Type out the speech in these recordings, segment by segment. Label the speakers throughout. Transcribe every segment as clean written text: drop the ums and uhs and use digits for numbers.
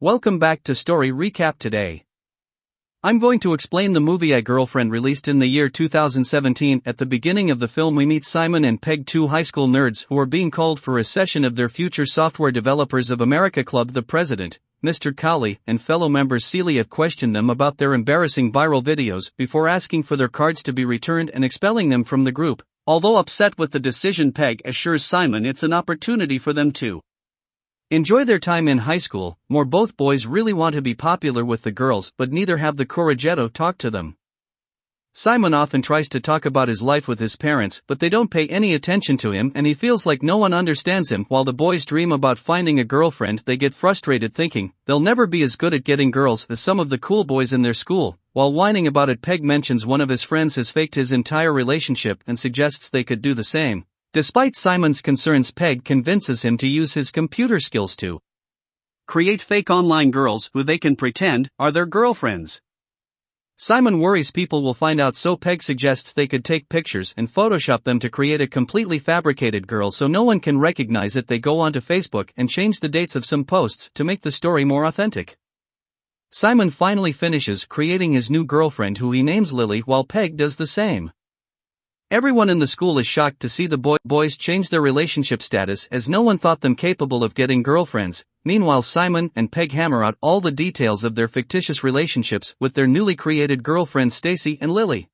Speaker 1: Welcome back to Story Recap today. I'm going to explain the movie A Girlfriend released in the year 2017. At the beginning of the film we meet Simon and Peg, two high school nerds who are being called for a session of their Future Software Developers of America Club. The president, Mr. Cowley, and fellow members Celia question them about their embarrassing viral videos before asking for their cards to be returned and expelling them from the group. Although upset with the decision, Peg assures Simon it's an opportunity for them to enjoy their time in high school. Both boys really want to be popular with the girls, but neither have the courage to talk to them. Simon often tries to talk about his life with his parents, but they don't pay any attention to him and he feels like no one understands him. While the boys dream about finding a girlfriend, they get frustrated thinking they'll never be as good at getting girls as some of the cool boys in their school. While whining about it, Peg mentions one of his friends has faked his entire relationship and suggests they could do the same. Despite Simon's concerns, Peg convinces him to use his computer skills to create fake online girls who they can pretend are their girlfriends. Simon worries people will find out, so Peg suggests they could take pictures and Photoshop them to create a completely fabricated girl so no one can recognize it. They go onto Facebook and change the dates of some posts to make the story more authentic. Simon finally finishes creating his new girlfriend, who he names Lily, while Peg does the same. Everyone in the school is shocked to see the boys change their relationship status, as no one thought them capable of getting girlfriends. Meanwhile, Simon and Peg hammer out all the details of their fictitious relationships with their newly created girlfriends Stacy and Lily.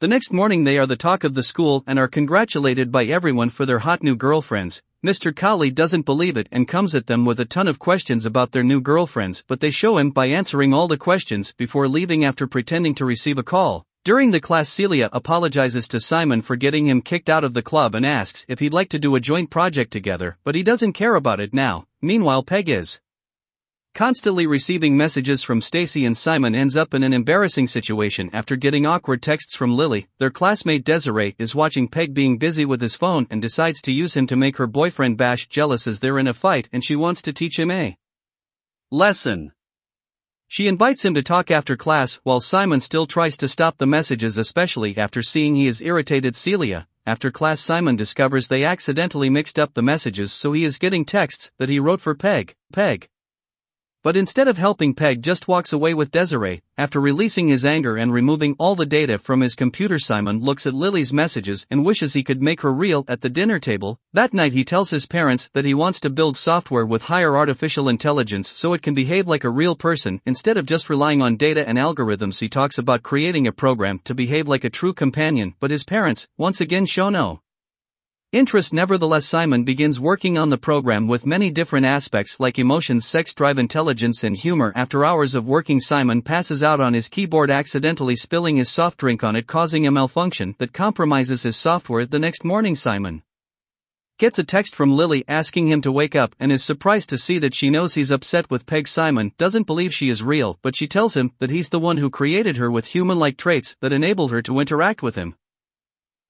Speaker 1: The next morning they are the talk of the school and are congratulated by everyone for their hot new girlfriends. Mr. Cowley doesn't believe it and comes at them with a ton of questions about their new girlfriends, but they show him by answering all the questions before leaving after pretending to receive a call. During the class, Celia apologizes to Simon for getting him kicked out of the club and asks if he'd like to do a joint project together, but he doesn't care about it now. Meanwhile, Peg is constantly receiving messages from Stacy, and Simon ends up in an embarrassing situation after getting awkward texts from Lily. Their classmate Desiree is watching Peg being busy with his phone and decides to use him to make her boyfriend Bash jealous as they're in a fight and she wants to teach him a lesson. She invites him to talk after class, while Simon still tries to stop the messages, especially after seeing he has irritated Celia. After class, Simon discovers they accidentally mixed up the messages, so he is getting texts that he wrote for Peg. But instead of helping, Peg just walks away with Desiree. After releasing his anger and removing all the data from his computer, Simon looks at Lily's messages and wishes he could make her real. At the dinner table that night, he tells his parents that he wants to build software with higher artificial intelligence so it can behave like a real person instead of just relying on data and algorithms. He talks about creating a program to behave like a true companion, but his parents once again show no interest. Nevertheless, Simon begins working on the program with many different aspects like emotions, sex drive, intelligence, and humor. After hours of working, Simon passes out on his keyboard, accidentally spilling his soft drink on it, causing a malfunction that compromises his software. The next morning, Simon gets a text from Lily asking him to wake up and is surprised to see that she knows he's upset with Peg. Simon doesn't believe she is real, but she tells him that he's the one who created her with human-like traits that enabled her to interact with him.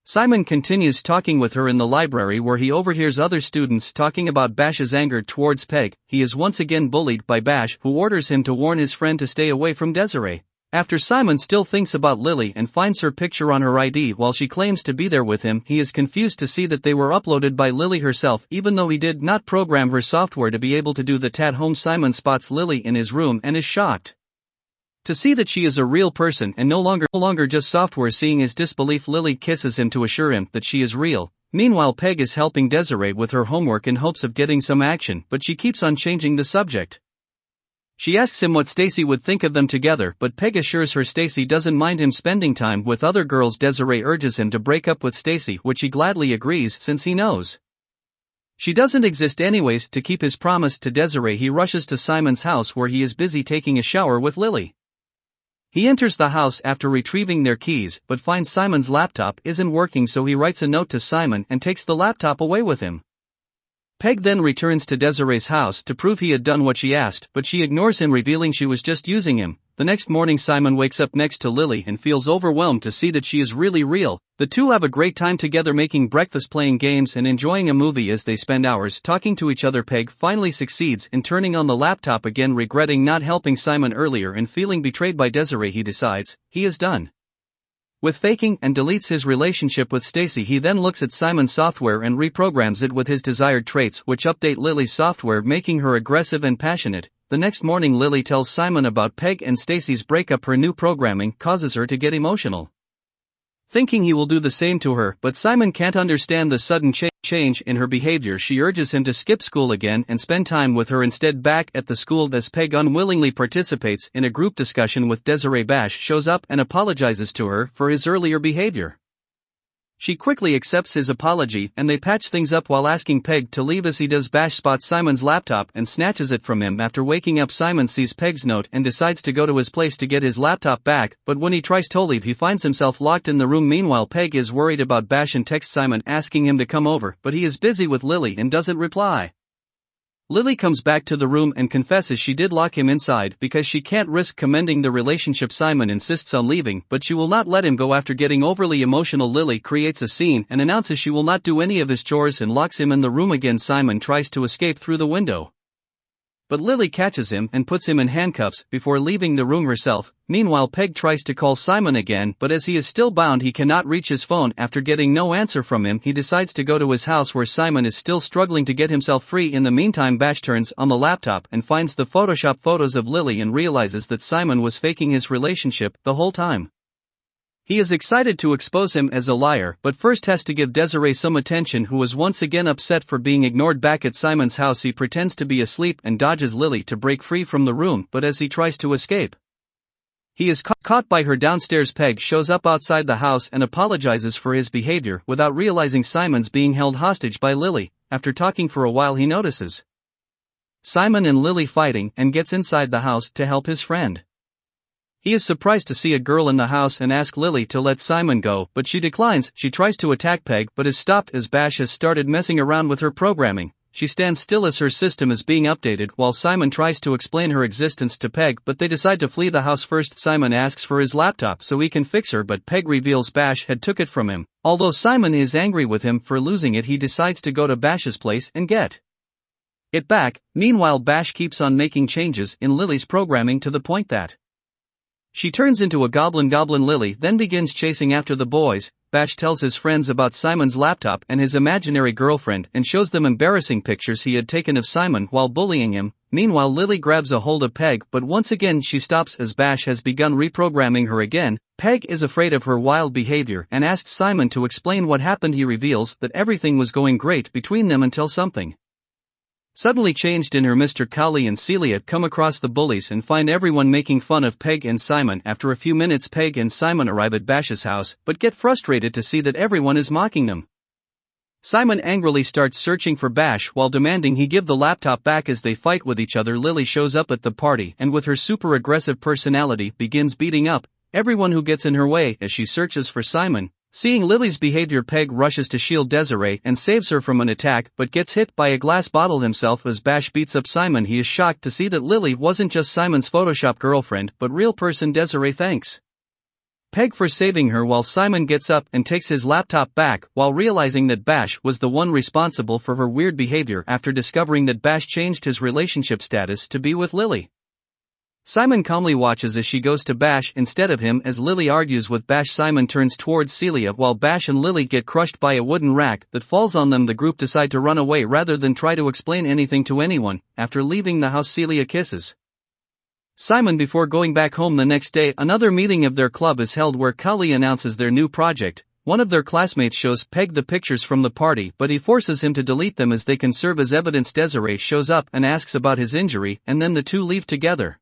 Speaker 1: Simon continues talking with her in the library, where he overhears other students talking about Bash's anger towards Peg. He is once again bullied by Bash, who orders him to warn his friend to stay away from Desiree. After Simon still thinks about Lily and finds her picture on her ID while she claims to be there with him, he is confused to see that they were uploaded by Lily herself, even though he did not program her software to be able to do that at home. Simon spots Lily in his room and is shocked to see that she is a real person and no longer just software. Seeing his disbelief, Lily kisses him to assure him that she is real. Meanwhile, Peg is helping Desiree with her homework in hopes of getting some action, but she keeps on changing the subject. She asks him what Stacy would think of them together, but Peg assures her Stacy doesn't mind him spending time with other girls. Desiree urges him to break up with Stacy, which he gladly agrees since he knows she doesn't exist anyways. To keep his promise to Desiree, he rushes to Simon's house, where he is busy taking a shower with Lily. He enters the house after retrieving their keys, but finds Simon's laptop isn't working, so he writes a note to Simon and takes the laptop away with him. Peg then returns to Desiree's house to prove he had done what she asked, but she ignores him, revealing she was just using him. The next morning, Simon wakes up next to Lily and feels overwhelmed to see that she is really real. The two have a great time together, making breakfast, playing games, and enjoying a movie as they spend hours talking to each other. Peg finally succeeds in turning on the laptop again, regretting not helping Simon earlier and feeling betrayed by Desiree. He decides he is done with faking and deletes his relationship with Stacy. He then looks at Simon's software and reprograms it with his desired traits, which update Lily's software, making her aggressive and passionate. The next morning Lily tells Simon about Peg and Stacy's breakup. Her new programming causes her to get emotional, thinking he will do the same to her, but Simon can't understand the sudden change in her behavior. She urges him to skip school again and spend time with her instead. Back at the school, as Peg unwillingly participates in a group discussion with Desiree, Bash shows up and apologizes to her for his earlier behavior. She quickly accepts his apology and they patch things up while asking Peg to leave. As he does, Bash spots Simon's laptop and snatches it from him. After waking up, Simon sees Peg's note and decides to go to his place to get his laptop back, but when he tries to leave he finds himself locked in the room. Meanwhile, Peg is worried about Bash and texts Simon asking him to come over, but he is busy with Lily and doesn't reply. Lily comes back to the room and confesses she did lock him inside because she can't risk commending the relationship. Simon insists on leaving, but she will not let him go. After getting overly emotional, Lily creates a scene and announces she will not do any of his chores and locks him in the room again. Simon tries to escape through the window, but Lily catches him and puts him in handcuffs before leaving the room herself. Meanwhile, Peg tries to call Simon again, but as he is still bound he cannot reach his phone. After getting no answer from him, he decides to go to his house where Simon is still struggling to get himself free. In the meantime, Bash turns on the laptop and finds the Photoshop photos of Lily and realizes that Simon was faking his relationship the whole time. He is excited to expose him as a liar, but first has to give Desiree some attention, who is once again upset for being ignored. Back at Simon's house, he pretends to be asleep and dodges Lily to break free from the room, but as he tries to escape, he is caught by her downstairs. Peg shows up outside the house and apologizes for his behavior without realizing Simon's being held hostage by Lily. After talking for a while, he notices Simon and Lily fighting and gets inside the house to help his friend. He is surprised to see a girl in the house and asks Lily to let Simon go, but she declines. She tries to attack Peg but is stopped as Bash has started messing around with her programming. She stands still as her system is being updated while Simon tries to explain her existence to Peg, but they decide to flee the house first. Simon asks for his laptop so he can fix her, but Peg reveals Bash had took it from him. Although Simon is angry with him for losing it, he decides to go to Bash's place and get it back. Meanwhile, Bash keeps on making changes in Lily's programming to the point that she turns into a goblin. Lily then begins chasing after the boys. Bash tells his friends about Simon's laptop and his imaginary girlfriend and shows them embarrassing pictures he had taken of Simon while bullying him. Meanwhile, Lily grabs a hold of Peg, but once again she stops as Bash has begun reprogramming her again. Peg is afraid of her wild behavior and asks Simon to explain what happened. He reveals that everything was going great between them until something suddenly changed in her. Mr. Cowley and Celia come across the bullies and find everyone making fun of Peg and Simon. After a few minutes, Peg and Simon arrive at Bash's house, but get frustrated to see that everyone is mocking them. Simon angrily starts searching for Bash while demanding he give the laptop back. As they fight with each other, Lily shows up at the party and with her super aggressive personality begins beating up everyone who gets in her way. As she searches for Simon, seeing Lily's behavior, Peg rushes to shield Desiree and saves her from an attack, but gets hit by a glass bottle himself. As Bash beats up Simon, he is shocked to see that Lily wasn't just Simon's Photoshop girlfriend, but real person. Desiree thanks Peg for saving her while Simon gets up and takes his laptop back, while realizing that Bash was the one responsible for her weird behavior after discovering that Bash changed his relationship status to be with Lily. Simon calmly watches as she goes to Bash instead of him. As Lily argues with Bash, Simon turns towards Celia while Bash and Lily get crushed by a wooden rack that falls on them. The group decide to run away rather than try to explain anything to anyone. After leaving the house, Celia kisses Simon before going back home. The next day, another meeting of their club is held where Cowley announces their new project. One of their classmates shows Peg the pictures from the party, but he forces him to delete them as they can serve as evidence. Desiree shows up and asks about his injury, and then the two leave together.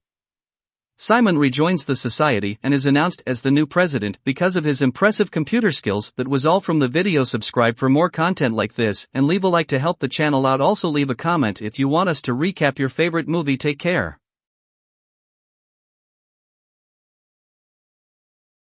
Speaker 1: Simon rejoins the society and is announced as the new president because of his impressive computer skills. That was all from the video. Subscribe for more content like this and leave a like to help the channel out. Also leave a comment if you want us to recap your favorite movie. Take care.